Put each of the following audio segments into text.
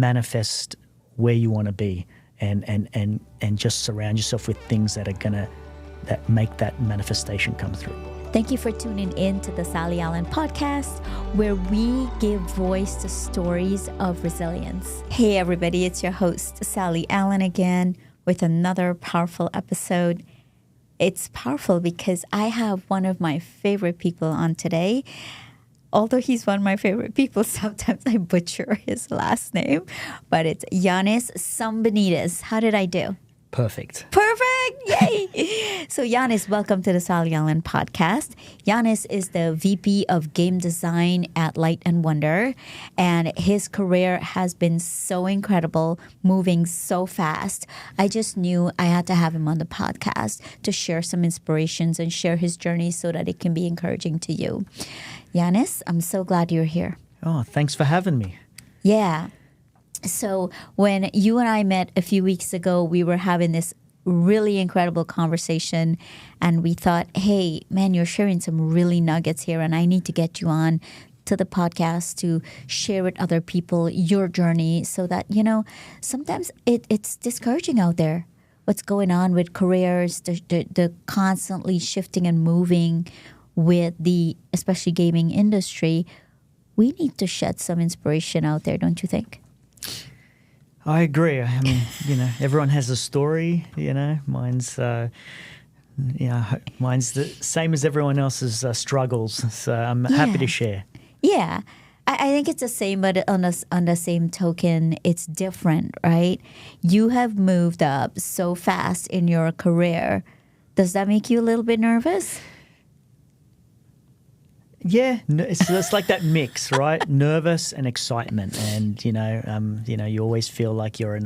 manifest where you want to be, and just surround yourself with things that make that manifestation come through. Thank you for tuning in to the Sally Allen Podcast, where we give voice to stories of resilience. Hey everybody, it's your host, Sally Allen, again with another powerful episode. It's powerful because I have one of my favorite people on today. Although he's one of my favorite people, sometimes I butcher his last name, but it's Yanis Tsombanidis. How did I do? Perfect. Yay! So Yanis, welcome to the Sally Allen Podcast. Yanis is the VP of Game Design at Light & Wonder, and his career has been so incredible, moving so fast. I just knew I had to have him on the podcast to share some inspirations and share his journey so that it can be encouraging to you. Yanis, I'm so glad you're here. Oh, thanks for having me. Yeah. So when you and I met a few weeks ago, we were having this really incredible conversation, and we thought, hey, man, you're sharing some really nuggets here, and I need to get you on to the podcast to share with other people your journey so that, sometimes it's discouraging out there. What's going on with careers, the constantly shifting and moving with the, especially gaming industry. We need to shed some inspiration out there, don't you think? I agree. I mean, everyone has a story, mine's the same as everyone else's struggles. So I'm happy to share. Yeah. I think it's the same, but on the same token, it's different, right? You have moved up so fast in your career. Does that make you a little bit nervous? Yeah, it's like that mix, right? Nervous and excitement, and you always feel like you're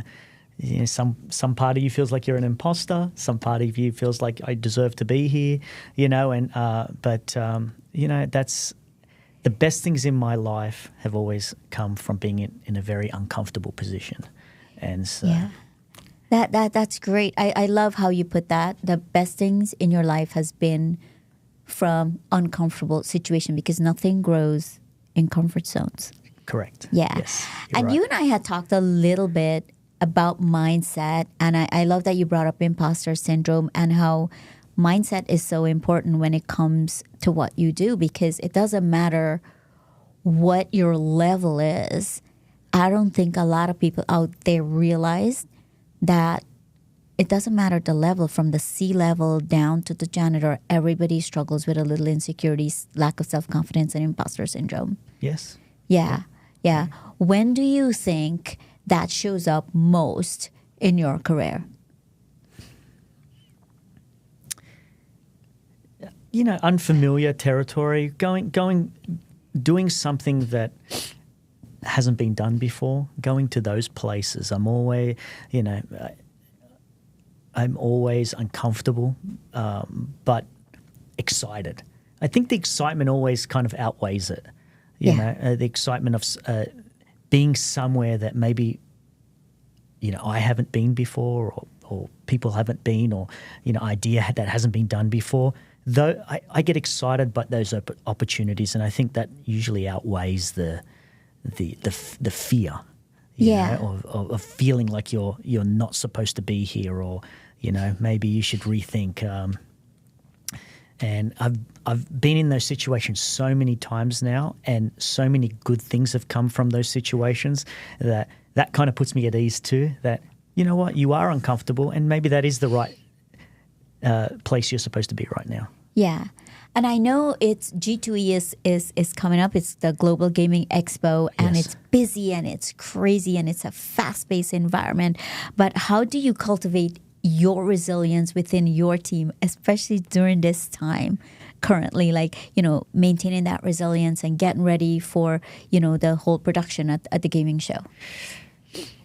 some part of you feels like you're an imposter, some part of you feels like I deserve to be here, that's the best things in my life have always come from being in a very uncomfortable position, and so. Yeah. That's great. I love how you put that. The best things in your life has been from uncomfortable situation, because nothing grows in comfort zones. Correct. Yeah. Yes, and right. You and I had talked a little bit about mindset, and I love that you brought up imposter syndrome and how mindset is so important when it comes to what you do, because it doesn't matter what your level is. I don't think a lot of people out there realize that it doesn't matter the level, from the C level down to the janitor. Everybody struggles with a little insecurities, lack of self-confidence, and imposter syndrome. Yes. Yeah. When do you think that shows up most in your career? Unfamiliar territory, doing something that hasn't been done before, going to those places. I'm always uncomfortable, but excited. I think the excitement always kind of outweighs it. The excitement of being somewhere that maybe, I haven't been before, or people haven't been, or, idea that hasn't been done before. Though I get excited by those opportunities, and I think that usually outweighs the fear. Of feeling like you're not supposed to be here, or maybe you should rethink. And I've been in those situations so many times now, and so many good things have come from those situations that kind of puts me at ease too. That you are uncomfortable, and maybe that is the right place you're supposed to be right now. Yeah. And I know it's G2E is coming up. It's the Global Gaming Expo, and Yes. It's busy and it's crazy and it's a fast-paced environment. But how do you cultivate your resilience within your team, especially during this time currently, maintaining that resilience and getting ready for, the whole production at the gaming show?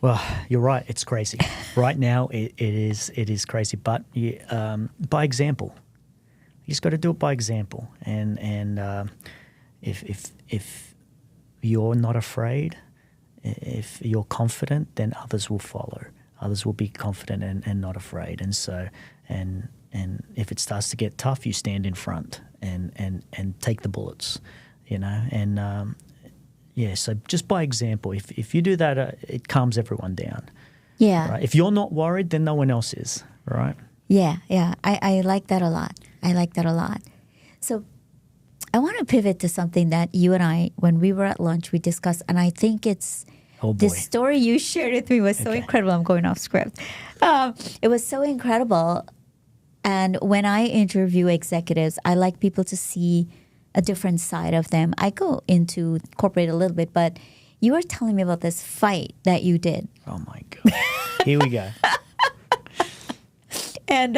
Well, you're right. It's crazy. Right now, it is crazy. But by example. You just got to do it by example, and if you're not afraid, if you're confident, then others will follow. Others will be confident and not afraid, and so and if it starts to get tough, you stand in front and take the bullets, and Yeah, so just by example, if you do that, it calms everyone down. Yeah. Right? If you're not worried, then no one else is, right? Yeah. I like that a lot. So I want to pivot to something that you and I, when we were at lunch, we discussed, and I think it's the story you shared with me was so incredible. I'm going off script. It was so incredible. And when I interview executives, I like people to see a different side of them. I go into corporate a little bit, but you were telling me about this fight that you did. Oh my God. Here we go. And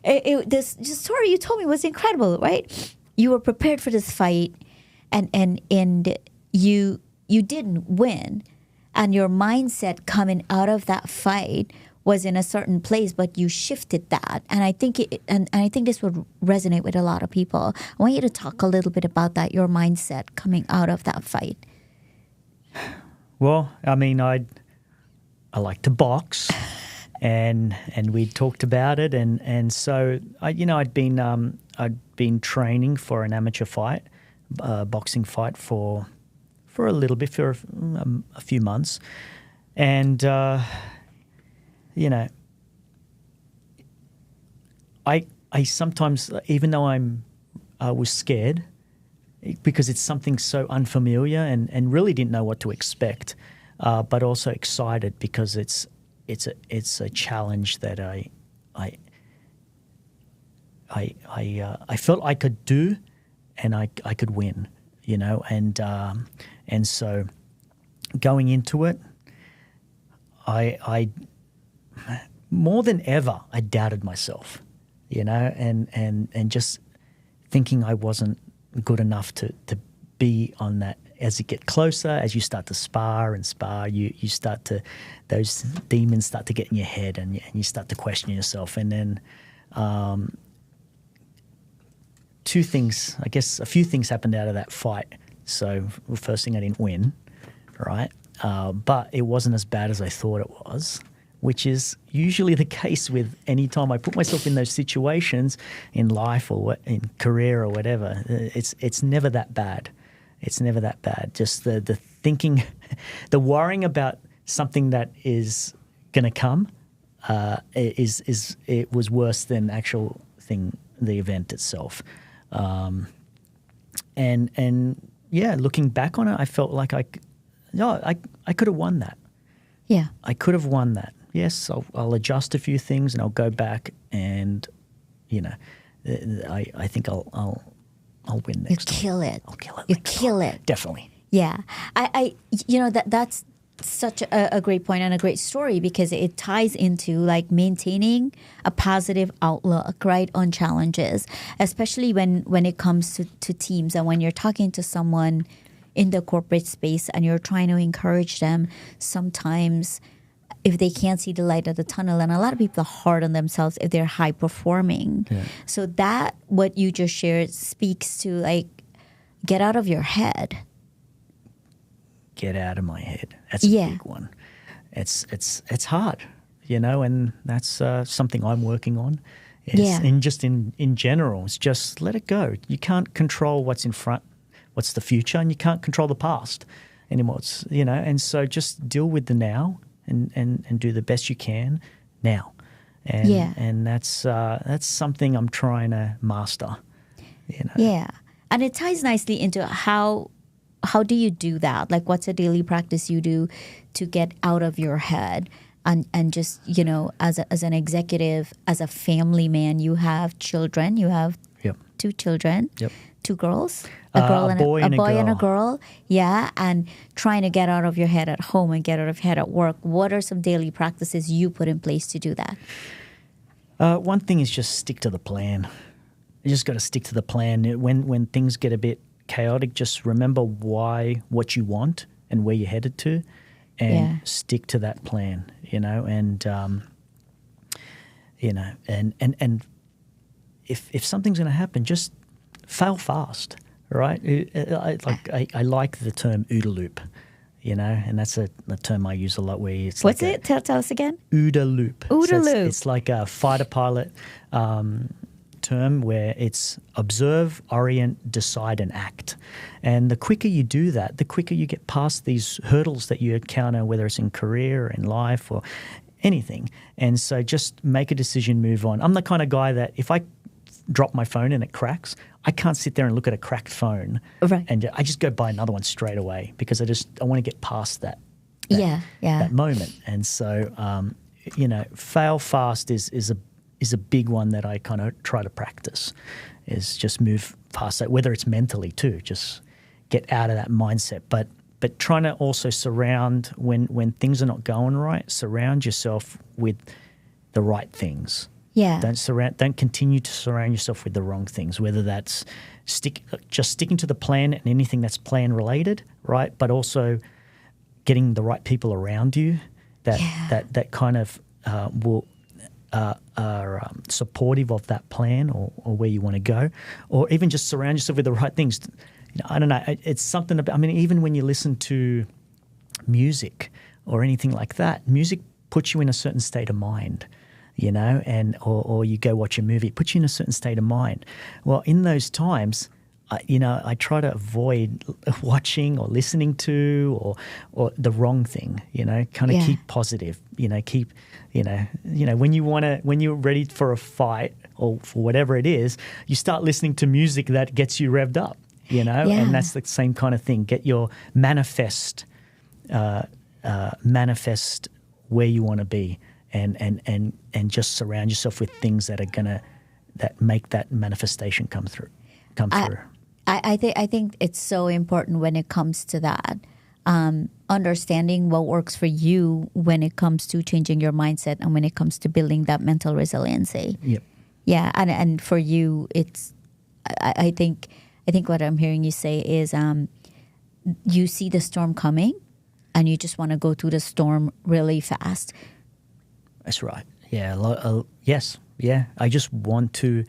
this story you told me was incredible, right? You were prepared for this fight, and you didn't win, and your mindset coming out of that fight was in a certain place, but you shifted that. And I think I think this would resonate with a lot of people. I want you to talk a little bit about that, your mindset coming out of that fight. Well, I mean, I like to box, and we talked about it, and so I'd been training for an amateur fight, boxing fight for a little bit, for a few months, and I sometimes, even though I was scared, because it's something so unfamiliar and really didn't know what to expect, but also excited because it's a challenge that I felt I could do, and I could win, and so going into it, I more than ever I doubted myself, and just thinking I wasn't good enough to be on that. As you get closer, as you start to spar, you start to, those demons start to get in your head, and you start to question yourself. And then a few things happened out of that fight. So the first thing, I didn't win, right? But it wasn't as bad as I thought it was, which is usually the case with any time I put myself in those situations in life or in career or whatever. It's never that bad. It's never that bad. Just the thinking, the worrying about something that is going to come it was worse than actual the event itself. And yeah, looking back on it, I felt like I could have won that. Yeah, I could have won that. Yes, I'll adjust a few things and I'll go back, and I think I'll win next time. Kill it. I'll kill it. You kill it. Definitely. Yeah. That's such a great point and a great story, because it ties into like maintaining a positive outlook, right, on challenges, especially when it comes to teams, and when you're talking to someone in the corporate space and you're trying to encourage them. Sometimes if they can't see the light at the tunnel, and a lot of people are hard on themselves if they're high performing. Yeah. So that, what you just shared, speaks to like, get out of your head. Get out of my head. That's a big one. It's hard, and that's something I'm working on. And just in general, it's just let it go. You can't control what's in front, what's the future, and you can't control the past anymore. It's, and so just deal with the now and do the best you can now. And that's something I'm trying to master. Yeah. And it ties nicely into how do you do that? Like, what's a daily practice you do to get out of your head? And just, as an executive, as a family man, you have children. You have 2 children, 2 girls, a boy and a girl. Yeah, and trying to get out of your head at home and get out of your head at work. What are some daily practices you put in place to do that? One thing is just stick to the plan. You just got to stick to the plan. When things get a bit chaotic, just remember what you want and where you're headed to, and stick to that plan. And if something's going to happen, just fail fast, right? I like the term OODA loop, and that's a term I use a lot. Where it's what's it? Tell us again. OODA loop. OODA loop. It's like a fighter pilot term where it's observe, orient, decide, and act. And the quicker you do that, the quicker you get past these hurdles that you encounter, whether it's in career or in life or anything. And so just make a decision, move on. I'm the kind of guy that if I drop my phone and it cracks, I can't sit there and look at a cracked phone. Right. And I just go buy another one straight away because I want to get past that moment. And so, fail fast is a big one that I kind of try to practice, is just move past that, whether it's mentally too, just get out of that mindset. But trying to also surround, when things are not going right, surround yourself with the right things. Yeah. Don't continue to surround yourself with the wrong things, whether that's just sticking to the plan and anything that's plan related, right? But also getting the right people around you that kind of are supportive of that plan or where you want to go, or even just surround yourself with the right things. I don't know. It's something about, even when you listen to music or anything like that, music puts you in a certain state of mind, and or you go watch a movie, it puts you in a certain state of mind. Well, in those times, I try to avoid watching or listening to or the wrong thing, kind of keep positive, when you're ready for a fight or for whatever it is, you start listening to music that gets you revved up, and that's the same kind of thing. Get your manifest where you want to be. And just surround yourself with things that make that manifestation come through. I think it's so important when it comes to that. Understanding what works for you when it comes to changing your mindset and when it comes to building that mental resiliency. Yep. Yeah, and for you, it's I think what I'm hearing you say is you see the storm coming, and you just want to go through the storm really fast. That's right. Yeah. Yes. Yeah. I just want to.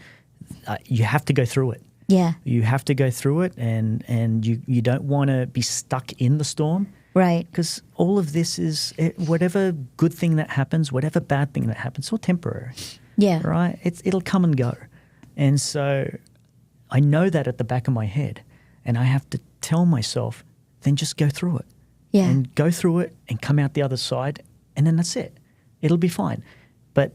You have to go through it. Yeah. You have to go through it, and you don't want to be stuck in the storm. Right. Because all of this is whatever good thing that happens, whatever bad thing that happens, it's all temporary. Yeah. Right. It'll come and go, and so I know that at the back of my head, and I have to tell myself, then just go through it. Yeah. And go through it and come out the other side, and then that's it. It'll be fine. But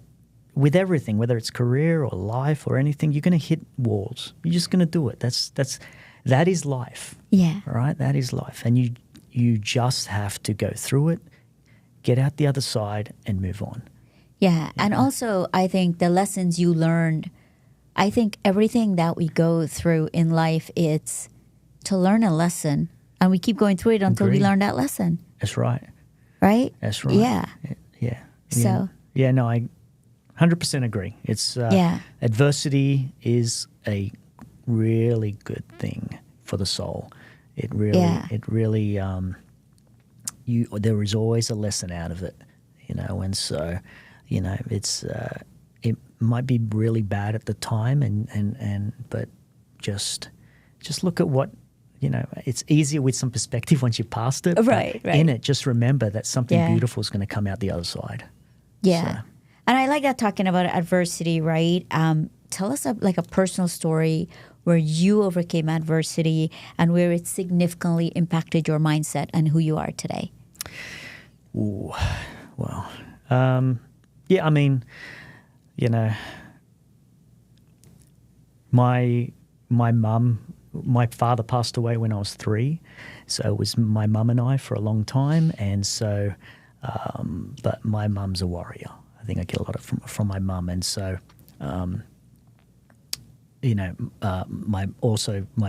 with everything, whether it's career or life or anything, you're going to hit walls. You're just going to do it. That is life. Yeah. All right? That is life. And you just have to go through it, get out the other side, and move on. Yeah. And also, I think the lessons you learned, I think everything that we go through in life, it's to learn a lesson. And we keep going through it until we learn that lesson. That's right. Right? That's right. Yeah. Yeah. So. Yeah, no, I 100% agree. It's adversity is a really good thing for the soul. It really there is always a lesson out of it, and so, it's it might be really bad at the time but just look at what, it's easier with some perspective once you're past it. Right. In it, just remember that something beautiful is going to come out the other side. Yeah. So. And I like that, talking about adversity, right? Tell us a personal story where you overcame adversity and where it significantly impacted your mindset and who you are today. Ooh, well, my father passed away when I was 3, so it was my mum and I for a long time, and so, but my mum's a warrior. I think I get a lot from my mum, and so, my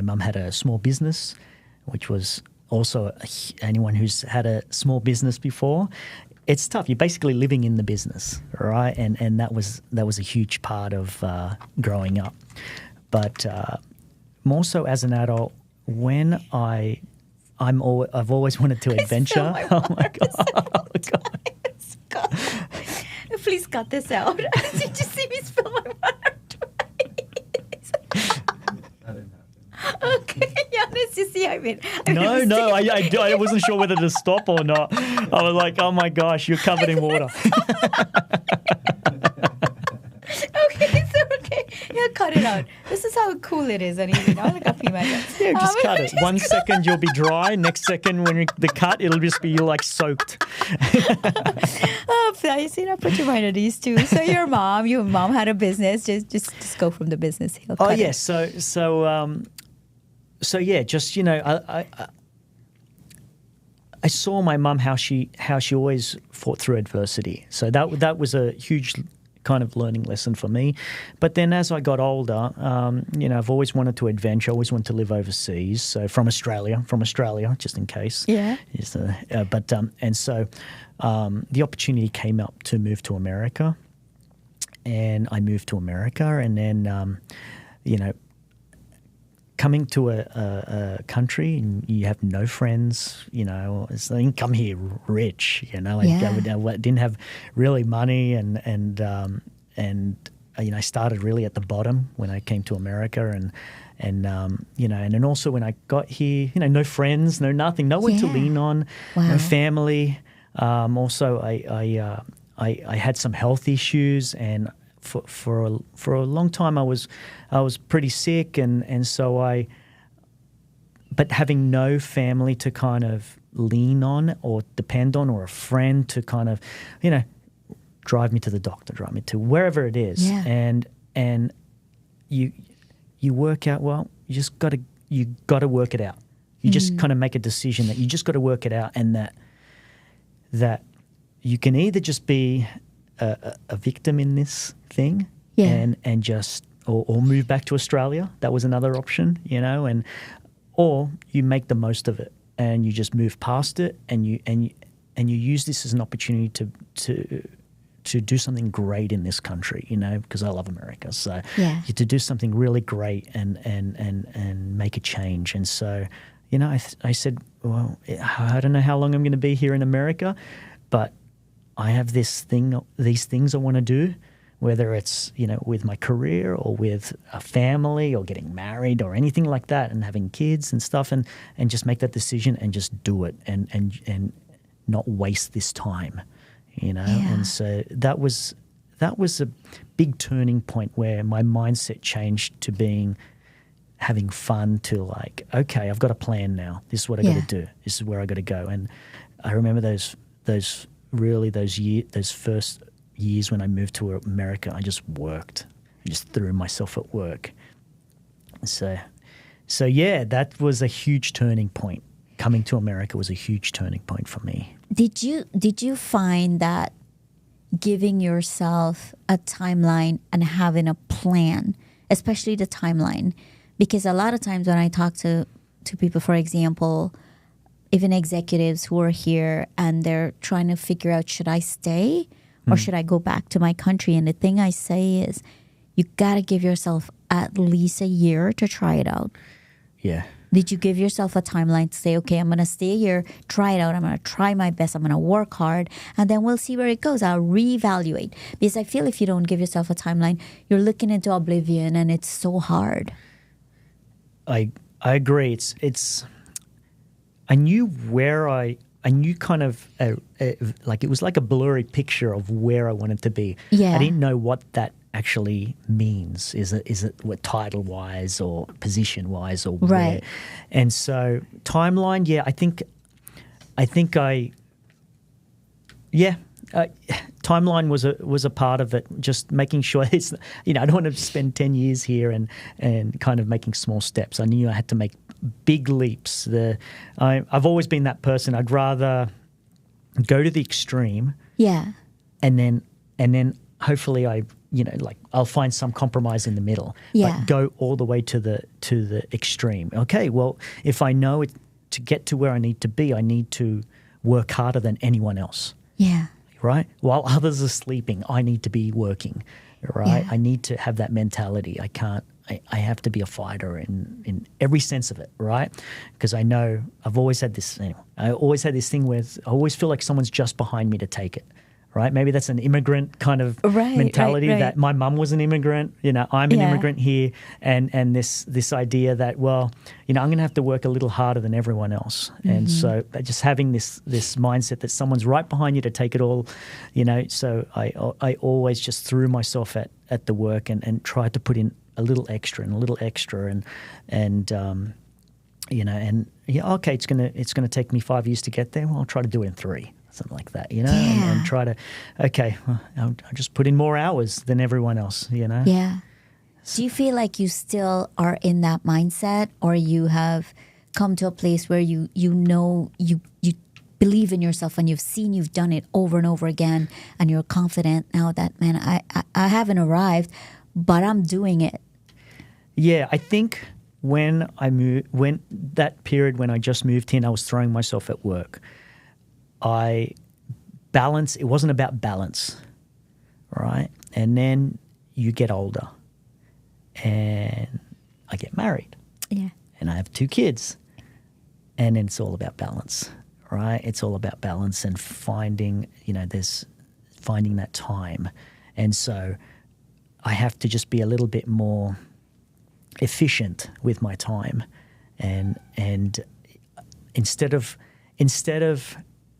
mum had a small business, which was also anyone who's had a small business before. It's tough. You're basically living in the business, right? And that was a huge part of growing up, but more so as an adult, when I've always wanted to adventure. Oh my god! Please cut this out. Did you just see me spill my water twice? That didn't happen. Okay, Yanis, you see, I wasn't sure whether to stop or not. I was like, oh my gosh, you're covered in water. Okay. Yeah, cut it out. This is how cool it is and easy. Now look up Yeah, just cut it. 1 second you'll be dry. Next second when the cut, it'll just be like soaked. I see. I put your mind at ease too. So your mom had a business. Just go from the business. He'll cut yeah. it. So yeah, just I saw my mum how she always fought through adversity. So that was a huge kind of learning lesson for me. But then as I got older, I've always wanted to adventure, always wanted to live overseas. So from Australia, just in case. Yeah. The opportunity came up to move to America, and I moved to America, and then, coming to a country and you have no friends, so I didn't come here rich, I didn't have really money and I started really at the bottom when I came to America and then also when I got here, no friends, no nothing, no one to lean on, no family. Also I had some health issues and for a long time I was pretty sick and so but having no family to kind of lean on or depend on or a friend to kind of drive me to the doctor, drive me to wherever it is, and you work out, well, you got to work it out. You just kind of make a decision that you just got to work it out, and that you can either just be a victim in this thing, and just or move back to Australia. That was another option, or you make the most of it and you just move past it, and you use this as an opportunity to do something great in this country, because I love America. So to do something really great and make a change. And so, I said, well, I don't know how long I'm going to be here in America, but I have these things I want to do, whether it's, with my career or with a family or getting married or anything like that, and having kids and stuff, and just make that decision and just do it and not waste this time, And so that was a big turning point where my mindset changed to having fun to like, okay, I've got a plan now. This is what I got to do. This is where I got to go. And I remember those first years when I moved to America, I just worked. I just threw myself at work. So yeah, that was a huge turning point. Coming to America was a huge turning point for me. Did you find that giving yourself a timeline and having a plan, especially the timeline, because a lot of times when I talk to people, for example, even executives who are here and they're trying to figure out, should I stay or should I go back to my country? And the thing I say is, you got to give yourself at least a year to try it out. Yeah. Did you give yourself a timeline to say, okay, I'm going to stay here, try it out, I'm going to try my best, I'm going to work hard, and then we'll see where it goes. I'll reevaluate. Because I feel if you don't give yourself a timeline, you're looking into oblivion and it's so hard. I agree. It's I knew kind of like it was like a blurry picture of where I wanted to be. Yeah. I didn't know what that actually means. Is it what title wise or position wise or where? Right. And so timeline, I think timeline was a part of it. Just making sure it's I don't want to spend 10 years here and kind of making small steps. I knew I had to make big leaps. I've always been that person. I'd rather go to the extreme. Yeah. And then hopefully I'll find some compromise in the middle. Yeah. But go all the way to the extreme. Okay, well, if I know it, to get to where I need to be, I need to work harder than anyone else. Yeah. Right? While others are sleeping, I need to be working. Right? Yeah. I need to have that mentality. I have to be a fighter in every sense of it, right? Because I know I've always had this thing. I always had this thing where I always feel like someone's just behind me to take it, right? Maybe that's an immigrant kind of mentality that my mum was an immigrant. I'm an immigrant here, and this idea that, well, I'm going to have to work a little harder than everyone else. And so just having this mindset that someone's right behind you to take it all, so I always just threw myself at the work and tried to put in a little extra and a little extra, and okay, it's gonna take me 5 years to get there. Well, I'll try to do it in 3, something like that, and try to, okay, well, I'll just put in more hours than everyone else, Yeah. Do you feel like you still are in that mindset, or you have come to a place where you believe in yourself and you've done it over and over again, and you're confident now that, man, I haven't arrived, but I'm doing it? Yeah, I think when that period when I just moved in, I was throwing myself at work. It wasn't about balance, right? And then you get older and I get married. Yeah. And I have 2 kids. And then it's all about balance, right? It's all about balance and finding that time. And so I have to just be a little bit more efficient with my time, and instead of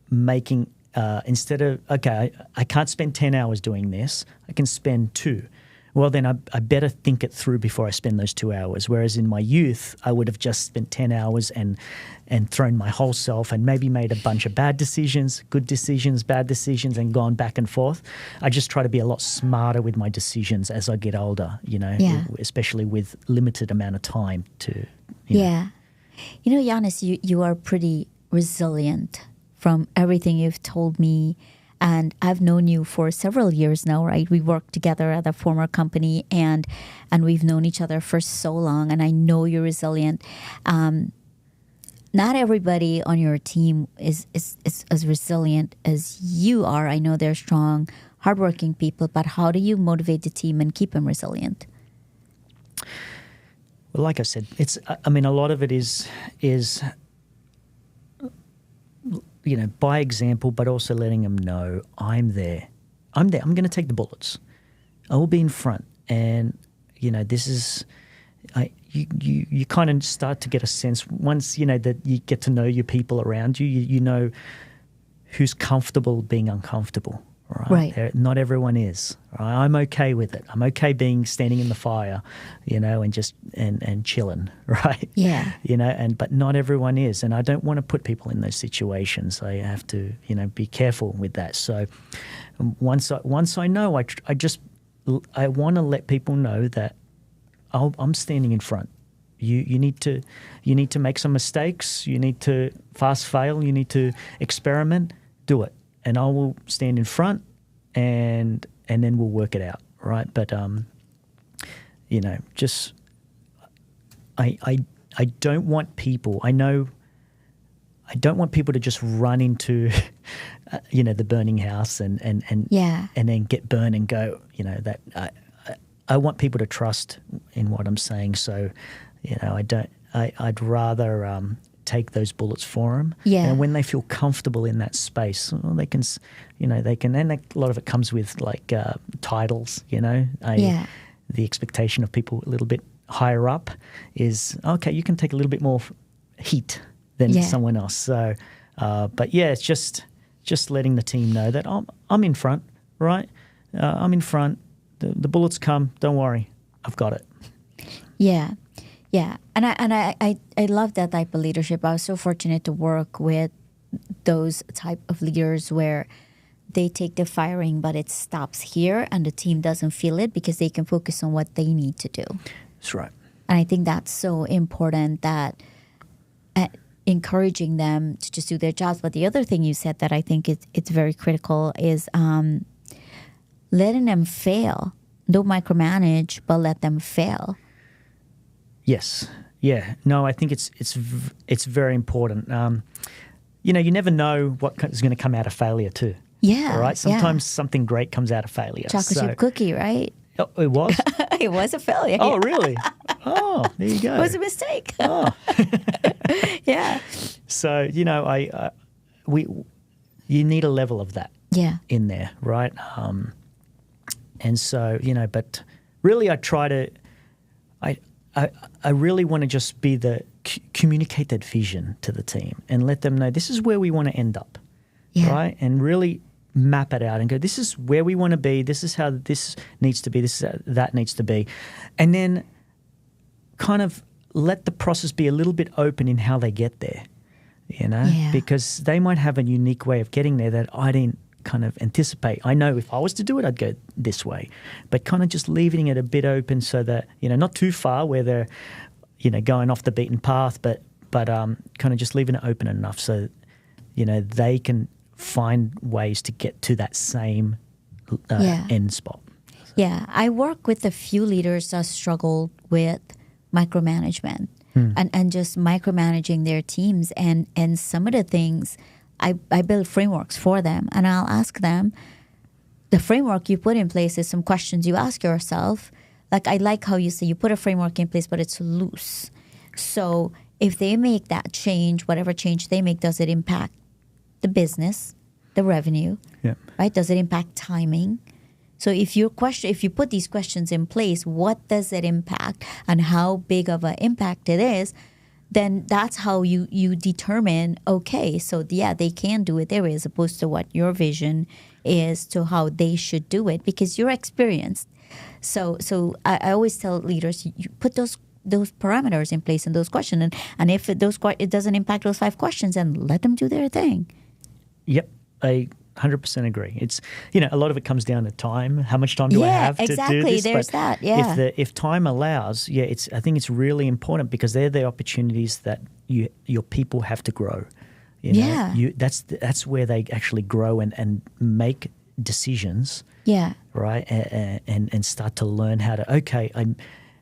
making okay, I can't spend 10 hours doing this, I can spend 2. Well, then I better think it through before I spend those 2 hours. Whereas in my youth, I would have just spent 10 hours and thrown my whole self and maybe made a bunch of bad decisions, good decisions, bad decisions, and gone back and forth. I just try to be a lot smarter with my decisions as I get older, especially with limited amount of time to. Yeah. Yanis, you are pretty resilient from everything you've told me. And I've known you for several years now, right? We worked together at a former company, and we've known each other for so long, and I know you're resilient. Not everybody on your team is as resilient as you are. I know they're strong, hardworking people, but how do you motivate the team and keep them resilient? Well, like I said, a lot of it is by example, but also letting them know I'm there. I'm going to take the bullets. I will be in front. And, this is, you kind of start to get a sense once, that you get to know your people around you, you know who's comfortable being uncomfortable. Right. Not everyone is. Right? I'm okay with it. I'm okay standing in the fire, and just and chilling, right? Yeah. But not everyone is, and I don't want to put people in those situations. I have to, be careful with that. So once I know, I want to let people know that I'm standing in front. You need to make some mistakes. You need to fast fail. You need to experiment. Do it. And I will stand in front, and then we'll work it out, right? But just I don't want people. I don't want people to just run into the burning house and then get burned and go. That I want people to trust in what I'm saying. So I'd rather take those bullets for them. Yeah. And when they feel comfortable in that space, well, they can, and a lot of it comes with like titles, the expectation of people a little bit higher up is, okay, you can take a little bit more heat than someone else. So, it's just letting the team know that I'm in front, right? I'm in front. The bullets come. Don't worry. I've got it. Yeah. Yeah, and I love that type of leadership. I was so fortunate to work with those type of leaders where they take the firing, but it stops here, and the team doesn't feel it because they can focus on what they need to do. That's right. And I think that's so important, that encouraging them to just do their jobs. But the other thing you said that I think it's very critical is letting them fail. Don't micromanage, but let them fail. Yes. Yeah. No, I think it's very important. You never know what is going to come out of failure too. Yeah. All right. Sometimes something great comes out of failure. Chocolate chip cookie, right? Oh, it was? It was a failure. Oh, really? Oh, there you go. It was a mistake. Oh. Yeah. So, you need a level of that in there, right? And so, but really I try to, I really want to just be communicate that vision to the team and let them know this is where we want to end up, right? And really map it out and go, this is where we want to be. This is how this needs to be. This is how that needs to be. And then kind of let the process be a little bit open in how they get there, because they might have a unique way of getting there that I didn't kind of anticipate. I know if I was to do it, I'd go this way, but kind of just leaving it a bit open so that, not too far where they're, going off the beaten path, but kind of just leaving it open enough so, they can find ways to get to that same end spot. Yeah. I work with a few leaders that struggle with micromanagement and just micromanaging their teams. And some of the things, I build frameworks for them, and I'll ask them, the framework you put in place is some questions you ask yourself. Like, I like how you say you put a framework in place, but it's loose. So if they make that change, whatever change they make, does it impact the business, the revenue, right? Does it impact timing? So if you put these questions in place, what does it impact and how big of an impact it is, then that's how you determine, okay, so they can do it their way as opposed to what your vision is to how they should do it because you're experienced. So I always tell leaders, you put those parameters in place and those questions. And if it doesn't impact those 5 questions, then let them do their thing. Yep, I 100% agree. It's, a lot of it comes down to time. How much time do I have to do this? There's that. Yeah. If time allows, I think it's really important because they're the opportunities that your people have to grow. That's where they actually grow and make decisions. Yeah. Right. And start to learn how to,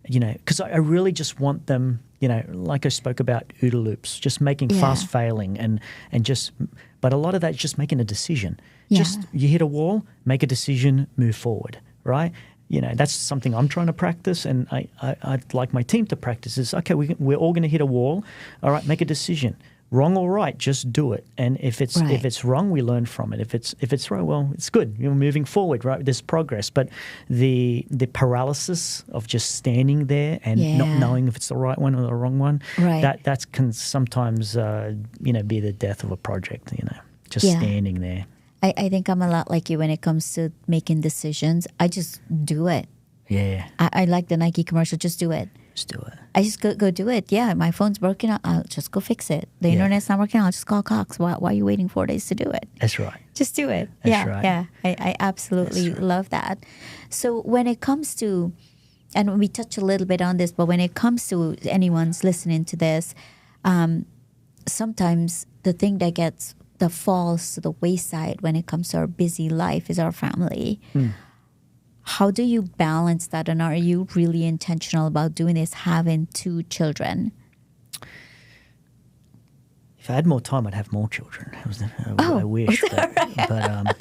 because I really just want them, like I spoke about OODA loops, just making fast failing and but a lot of that is just making a decision. Yeah. Just you hit a wall, make a decision, move forward, right? That's something I'm trying to practice, and I'd like my team to practice is, okay, we're all going to hit a wall. All right, make a decision. Wrong or right, just do it. And if it's wrong, we learn from it. If it's right, well, it's good. You're moving forward, right? There's progress. But the paralysis of just standing there and not knowing if it's the right one or the wrong one, that can sometimes be the death of a project. Just standing there. I think I'm a lot like you when it comes to making decisions. I just do it. Yeah. I like the Nike commercial. Just do it. Just do it. I just go do it. Yeah, my phone's broken. I'll just go fix it. The internet's not working. I'll just call Cox. Why are you waiting 4 days to do it? That's right. Just do it. That's right. Yeah. I absolutely love that. So when it comes to, and we touch a little bit on this, but when it comes to anyone's listening to this, sometimes the thing that falls to the wayside when it comes to our busy life is our family. How do you balance that? And are you really intentional about doing this, having 2 children? If I had more time, I'd have more children. I wish. But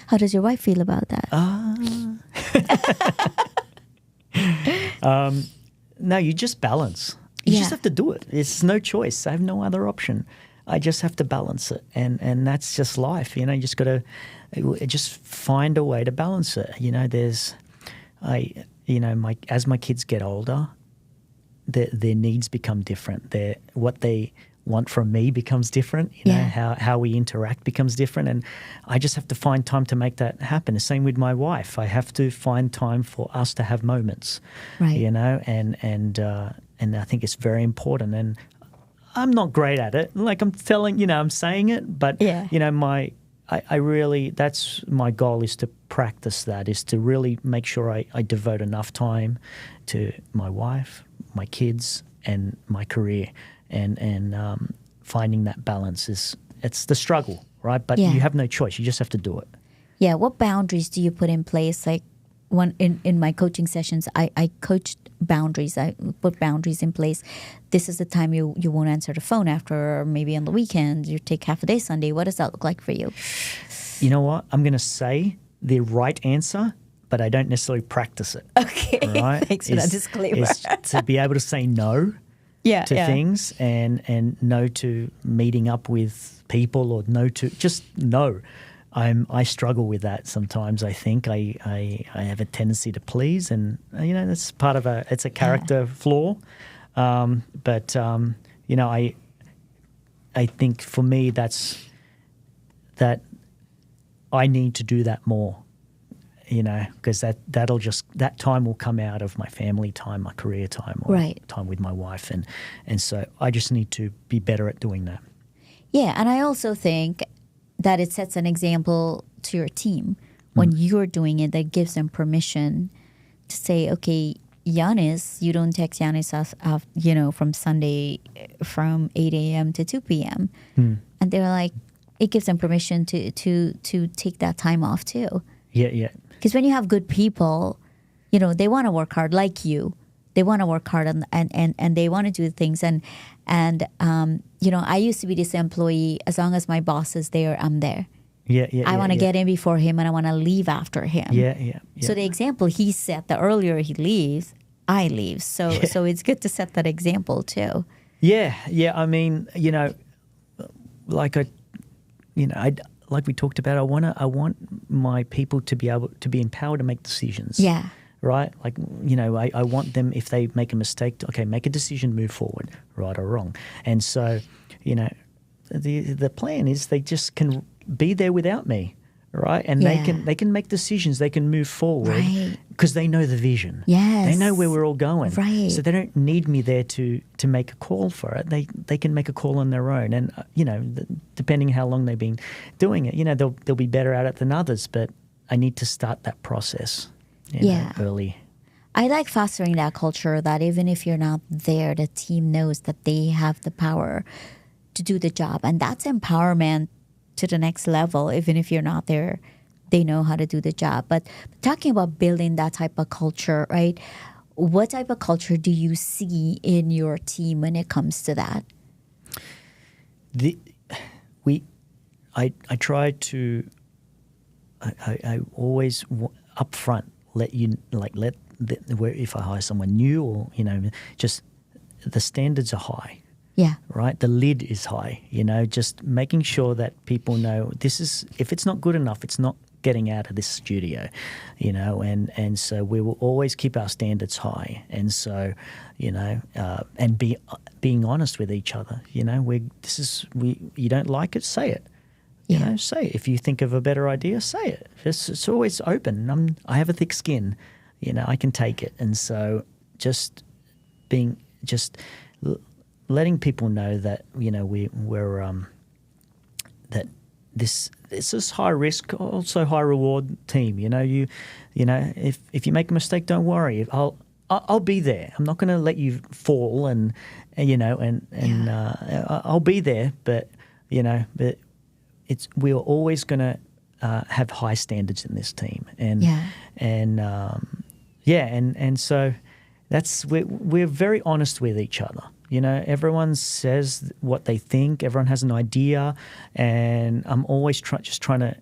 how does your wife feel about that? No, you just balance. You just have to do it. It's no choice. I have no other option. I just have to balance it. And that's just life. You just got to just find a way to balance it. As my kids get older, their needs become different. What they want from me becomes different. How we interact becomes different, and I just have to find time to make that happen. The same with my wife. I have to find time for us to have moments. Right. And I think it's very important. And I'm not great at it. Like I'm saying it, but I really, that's my goal, is to practice that, is to really make sure I devote enough time to my wife, my kids, and my career. And finding that balance it's the struggle, right? But you have no choice. You just have to do it. Yeah. What boundaries do you put in place? Like in my coaching sessions, I coached boundaries. I put boundaries in place. This is the time you won't answer the phone after, or maybe on the weekend. You take half a day Sunday. What does that look like for you? You know what? I'm going to say the right answer, but I don't necessarily practice it. Okay. Right? Thanks for that disclaimer. Is to be able to say no to things and no to meeting up with people, or no to just no. I struggle with that sometimes. I think I have a tendency to please, and that's part of it's a character flaw. But I think for me that I need to do that more, because that time will come out of my family time, my career time, or Right. time with my wife, and so I just need to be better at doing that. Yeah, and I also think that it sets an example to your team when you're doing it, that gives them permission to say, okay, Yanis, you don't text Yanis from Sunday from 8 a.m. to 2 p.m. And they're like, it gives them permission to take that time off too. Yeah. Because when you have good people, they want to work hard like you. They want to work hard and they want to do things. And I used to be this employee, as long as my boss is there, I'm there. Yeah. I want to get in before him and I want to leave after him. Yeah. So the example he set, the earlier he leaves, I leave. So it's good to set that example too. Yeah. I mean, like we talked about, I want my people to be able to be empowered to make decisions. Yeah. Right? Like, I want them, if they make a mistake, okay, make a decision, move forward, right or wrong. And so, the plan is they just can be there without me, right? And they can make decisions, they can move forward because they know the vision. Yes. They know where we're all going. Right. So they don't need me there to make a call for it. They can make a call on their own. And, depending how long they've been doing it, they'll be better at it than others, but I need to start that process early. I like fostering that culture that even if you're not there, the team knows that they have the power to do the job. And that's empowerment to the next level. Even if you're not there, they know how to do the job. But talking about building that type of culture, right? What type of culture do you see in your team when it comes to that? I try to, I always up front if I hire someone new or, just the standards are high. Yeah. Right? The lid is high, just making sure that people know if it's not good enough, it's not getting out of this studio, and so we will always keep our standards high. And so, and being honest with each other, you don't like it, say it. Say it. If you think of a better idea, say it. It's always open. I have a thick skin, I can take it. And so letting people know that, we're that this is high risk, also high reward team. If you make a mistake, don't worry. I'll be there. I'm not going to let you fall, and I'll be there. But we're always going to have high standards in this team, and so we're very honest with each other. Everyone says what they think. Everyone has an idea, and I'm always trying to,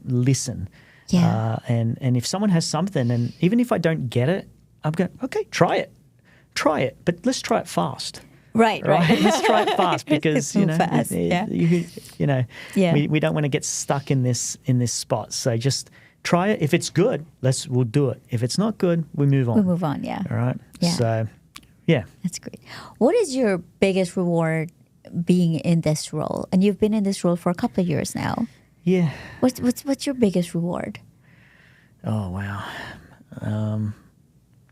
listen. Yeah. And if someone has something, and even if I don't get it, I'm going, okay, try it, but let's try it fast. Right. Let's try it fast because fast. we don't want to get stuck in this spot. So just try it. If it's good, we'll do it. If it's not good, we move on. We move on. Yeah. All right. Yeah. So, yeah. That's great. What is your biggest reward being in this role? And you've been in this role for a couple of years now. Yeah. What's your biggest reward? Oh wow.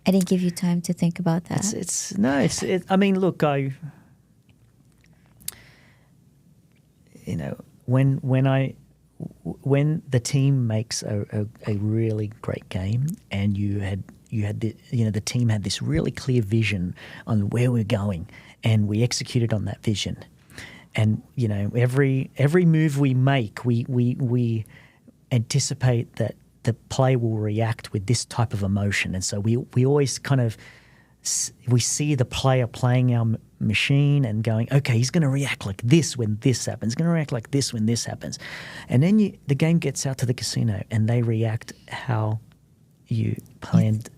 I didn't give you time to think about that. I mean, look, when the team makes a really great game, and you had the team had this really clear vision on where we're going, and we executed on that vision, and every move we make, we anticipate that the play will react with this type of emotion, and so we always kind of we see the player playing our machine and going, okay, he's going to react like this when this happens. He's going to react like this when this happens, and then the game gets out to the casino and they react how you planned.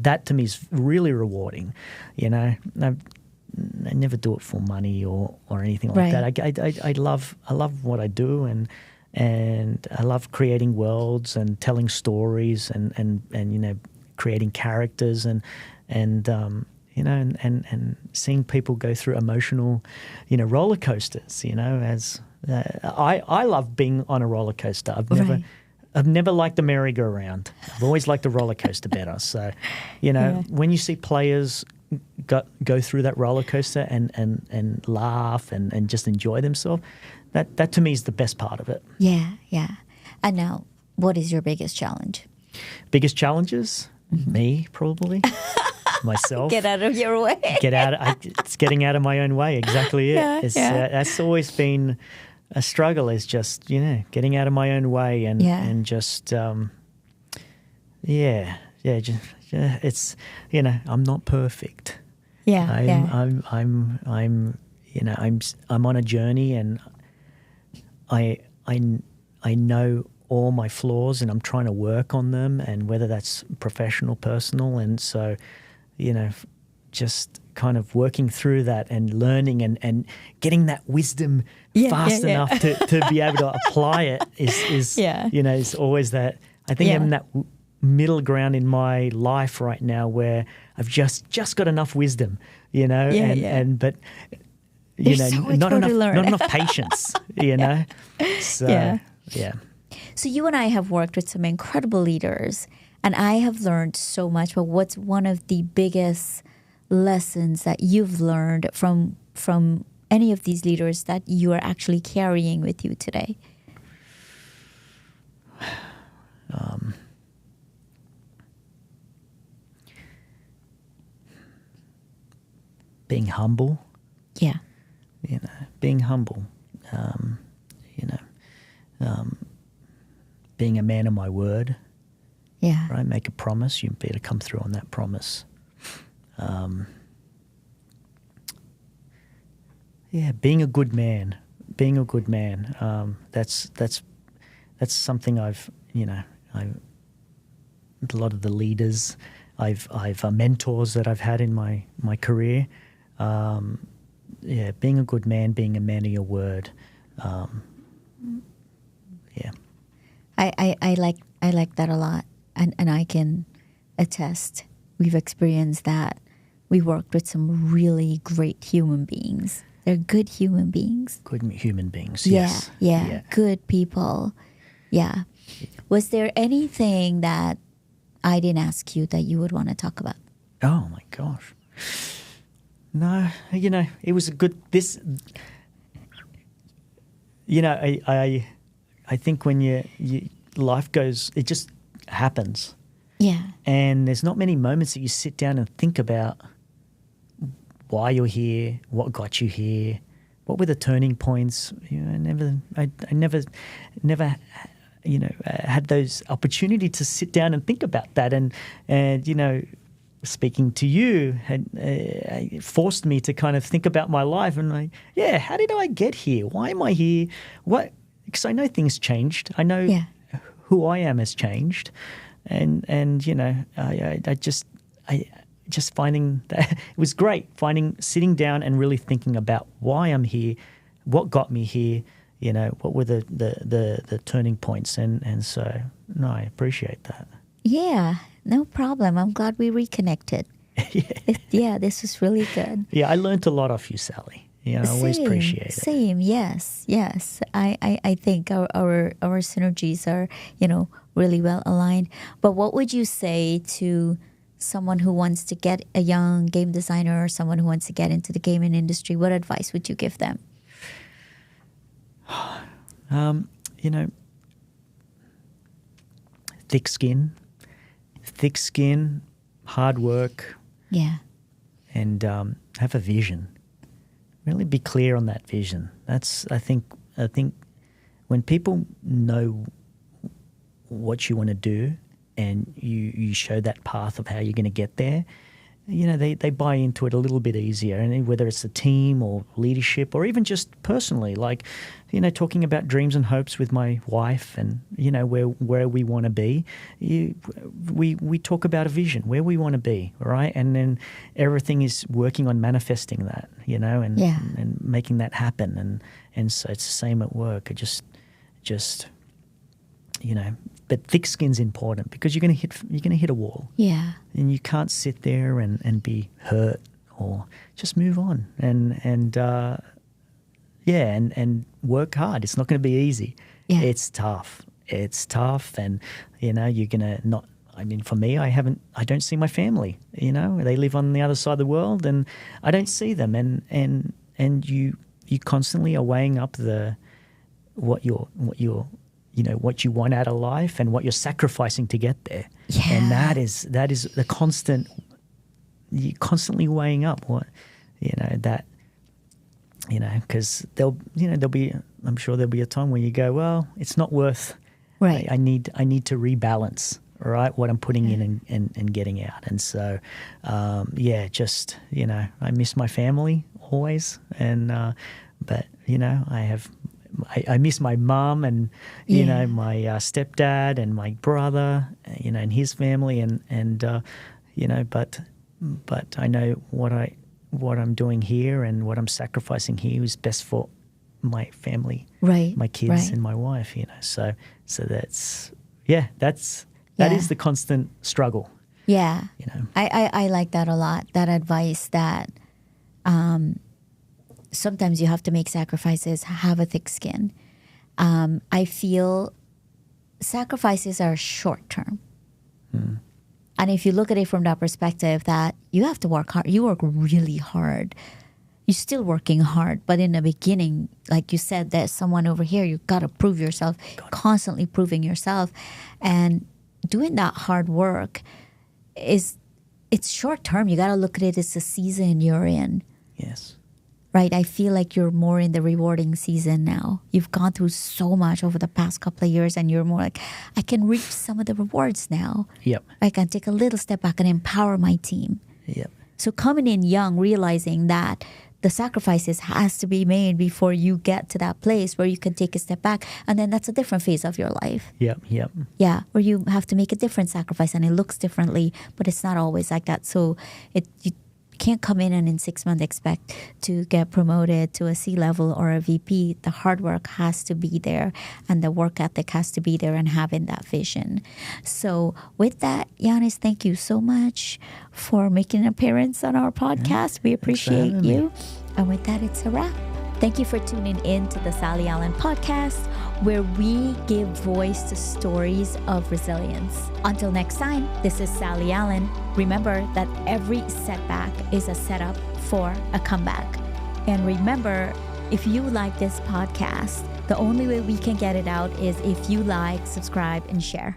That to me is really rewarding. I never do it for money or anything like that. I love what I do, and I love creating worlds and telling stories and creating characters and seeing people go through emotional roller coasters. I love being on a roller coaster. Right. I've never liked the merry-go-round. I've always liked the roller coaster better. So, when you see players go through that roller coaster and laugh and just enjoy themselves, that to me is the best part of it. Yeah, yeah. And now, what is your biggest challenge? Biggest challenges? Me, probably. Myself. Get out of your way. It's getting out of my own way. Exactly it. Yeah, That's always been a struggle, is just, getting out of my own way and just, it's, I'm not perfect. Yeah, I'm on a journey, and I know all my flaws, and I'm trying to work on them, and whether that's professional, personal, and so, just kind of working through that and learning and getting that wisdom fast enough to be able to apply it is is always that. I think I'm in that middle ground in my life right now where I've just got enough wisdom, but not enough patience, So So you and I have worked with some incredible leaders, and I have learned so much. But what's one of the biggest lessons that you've learned from any of these leaders that you are actually carrying with you today? Being humble. Yeah. Being humble. Being a man of my word. Yeah. Right? Make a promise, you better come through on that promise. Being a good man. That's something I've a lot of the leaders I've mentors that I've had in my career. Being a good man, being a man of your word. I like that a lot, and I can attest. We've experienced that. We worked with some really great human beings. They're good human beings. Good human beings, yes. Yeah. Good people. Yeah. Was there anything that I didn't ask you that you would want to talk about? Oh, my gosh. No, it was a good... I think when you life goes... It just happens. Yeah. And there's not many moments that you sit down and think about why you're here, what got you here, what were the turning points. I never had those opportunity to sit down and think about that. And speaking to you had forced me to kind of think about my life and how did I get here? Why am I here? What? Because I know things changed. I know who I am has changed. And I just finding that it was great sitting down and really thinking about why I'm here, what got me here, what were the turning points, and so no, I appreciate that. Yeah, no problem. I'm glad we reconnected. This was really good. Yeah, I learned a lot off you, Sally. I always appreciate it. Same, yes. I think our synergies are, really well aligned. But what would you say to someone who wants to get a young game designer or someone who wants to get into the gaming industry? What advice would you give them? Thick skin, hard work. Yeah. And have a vision. Really be clear on that vision. That's I think when people know what you want to do and you show that path of how you're going to get there, they buy into it a little bit easier. And whether it's a team or leadership or even just personally, like, talking about dreams and hopes with my wife and, where we want to be, we talk about a vision, where we want to be, right? And then everything is working on manifesting that, and making that happen. And so it's the same at work. I just but thick skin's important because you're gonna hit a wall. Yeah. And you can't sit there and be hurt or just move on. And and work hard. It's not going to be easy. Yeah. It's tough. And, you're going to not, for me, I don't see my family, they live on the other side of the world and I don't see them. And you constantly are weighing up what you want out of life and what you're sacrificing to get there. Yeah. And that is the constant, you're constantly weighing up because I'm sure there'll be a time where you go, well, it's not worth, Right. I need to rebalance, right, what I'm putting in and getting out. And so, I miss my family always. And, but, I miss my mum and, my stepdad and my brother, and his family but I know what I'm doing here and what I'm sacrificing here is best for my family, Right. my kids Right. and my wife, So that is the constant struggle. Yeah. I like that a lot, that advice that sometimes you have to make sacrifices, have a thick skin. I feel sacrifices are short term. And if you look at it from that perspective that you have to work hard, you work really hard. You're still working hard, but in the beginning, like you said, there's someone over here, you got to prove yourself, constantly proving yourself. And doing that hard work it's short term. You got to look at it as a season you're in. Yes. Right? I feel like you're more in the rewarding season now. You've gone through so much over the past couple of years and you're more like, I can reap some of the rewards now. Yep. I can take a little step back and empower my team. Yep. So coming in young, realizing that the sacrifices has to be made before you get to that place where you can take a step back. And then that's a different phase of your life. Yep. Yeah, where you have to make a different sacrifice and it looks differently, but it's not always like that. So you can't come in and in 6 months expect to get promoted to a C-level or a VP. The hard work has to be there and the work ethic has to be there and having that vision. So with that, Yanis, thank you so much for making an appearance on our podcast. We appreciate you. And with that, it's a wrap. Thank you for tuning in to the Sally Allen Podcast, where we give voice to stories of resilience. Until next time, this is Sally Allen. Remember that every setback is a setup for a comeback. And remember, if you like this podcast, the only way we can get it out is if you like, subscribe, and share.